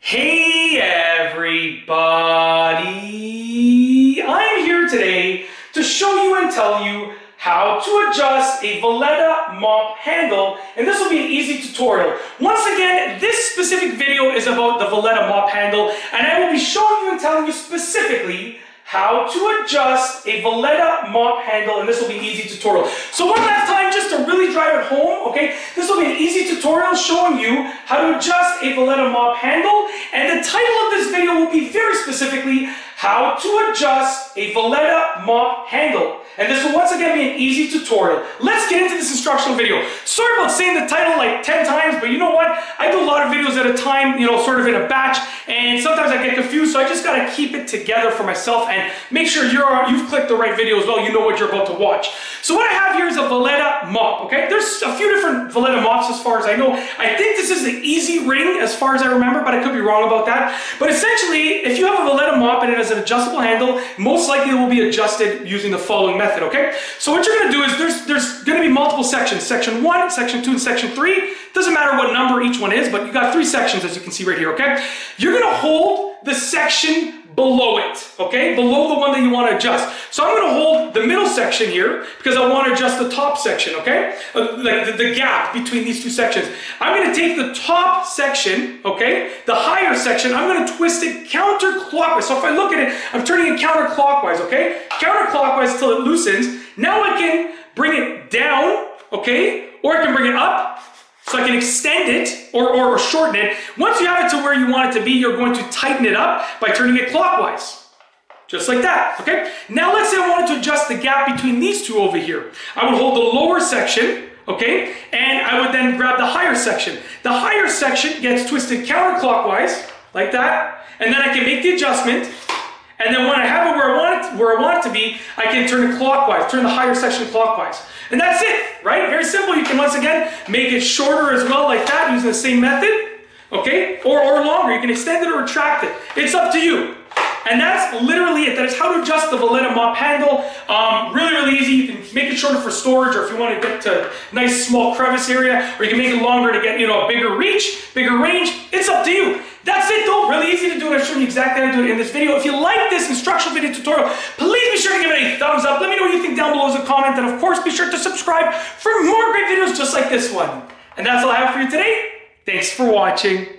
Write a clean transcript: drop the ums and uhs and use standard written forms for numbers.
Hey everybody! I'm here today to show you and tell you how to adjust a Vileda Mop handle, and this will be an easy tutorial. Once again, this specific video is about the Vileda Mop handle, and I will be showing you and telling you specifically how to adjust a Vileda Mop handle, and this will be an easy tutorial. So one last time, just to really drive it home, okay, this will be an easy tutorial showing you how to adjust a Vileda Mop handle, and the title of this video will be very specifically how to adjust a Vileda Mop handle. And this will once again be an easy tutorial. Let's get into this instructional video. Sorry about saying the title like 10 times, but you know what? I do a lot of videos at a time, sort of in a batch, and sometimes I get confused, so I just gotta keep it together for myself and make sure you've clicked the right video as well, you know what you're about to watch. So what I have here is a Vileda Mop, okay? There's a few different Vileda Mops as far as I know. I think this is the easy ring as far as I remember, but I could be wrong about that. But essentially, if you have a Vileda Mop and it has an adjustable handle, most likely it will be adjusted using the following method, okay? So what you're gonna do is there's gonna be multiple sections. Section 1, Section 2, and Section 3. Doesn't matter what number each one is, but you got 3 sections as you can see right here, okay? You're gonna hold the section below it, okay? Below the one that you want to adjust. So I'm going to hold the middle section here because I want to adjust the top section, okay? Like the gap between these 2 sections. I'm going to take the top section, okay? The higher section, I'm going to twist it counterclockwise. So if I look at it, I'm turning it counterclockwise, okay? Counterclockwise until it loosens. Now I can bring it down, okay? Or I can bring it up. So I can extend it or shorten it. Once you have it to where you want it to be, you're going to tighten it up by turning it clockwise. Just like that, okay? Now let's say I wanted to adjust the gap between these 2 over here. I would hold the lower section, okay? And I would then grab the higher section. The higher section gets twisted counterclockwise, like that. And then I can make the adjustment. And then when I have it where I want it to be, I can turn it clockwise, turn the higher section clockwise. And that's it, right? Very simple. You can once again make it shorter as well, like that, using the same method, okay? Or longer. You can extend it or retract it. It's up to you. And that's literally it. That is how to adjust the Vileda Mop handle. Really, really easy. You can make it shorter for storage, or if you want to get to a nice small crevice area, or you can make it longer to get, a bigger reach, bigger range. It's up to you. That's it though, really easy to do, and I've shown you exactly how to do it in this video. If you like this instructional video tutorial, please be sure to give it a thumbs up. Let me know what you think down below as a comment, and of course be sure to subscribe for more great videos just like this one. And that's all I have for you today. Thanks for watching.